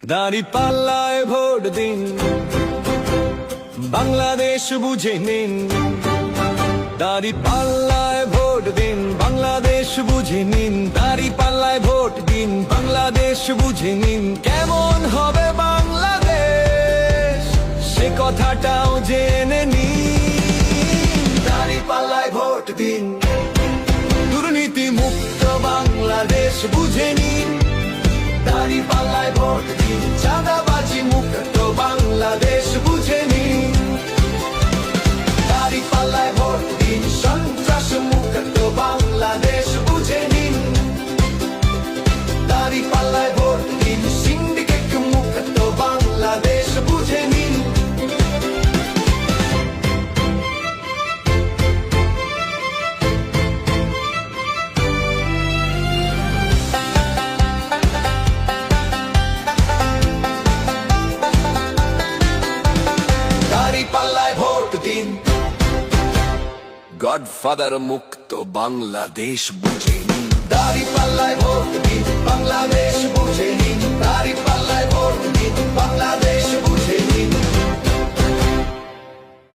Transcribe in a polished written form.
দাঁড়িপাল্লায় vote দিন, বাংলাদেশ বুঝে নিন। দাঁড়িপাল্লায় ভোট দিন, বাংলাদেশ বুঝে নিন। দাঁড়িপাল্লায় ভোট দিন, বাংলাদেশ বুঝে নিন। কেমন হবে বাংলাদেশ, সে কথাটাও জেনে নিন। দাঁড়িপাল্লায় ভোট দিন, দুর্নীতি মুক্ত বাংলাদেশ বুঝে নিন। দাঁড়িপাল্লায় ভোট দিন, চাঁদাবাজি মুক্ত বাংলাদেশ বুঝে নিন। দাঁড়িপাল্লায় ভোট দিন, সন্ত্রাস মুক্ত বাংলাদেশ বুঝে নিন। দাঁড়িপাল্লায় ভোট দিন, সিন্ডিকেট মুক্ত বাংলাদেশ বুঝে নিন। দাঁড়িপাল্লায় ভোট দিন, গডফাদার মুক্ত বাংলাদেশ বুঝে নিন। দাঁড়িপাল্লায় ভোট দিন, বাংলাদেশ বুঝে নিন।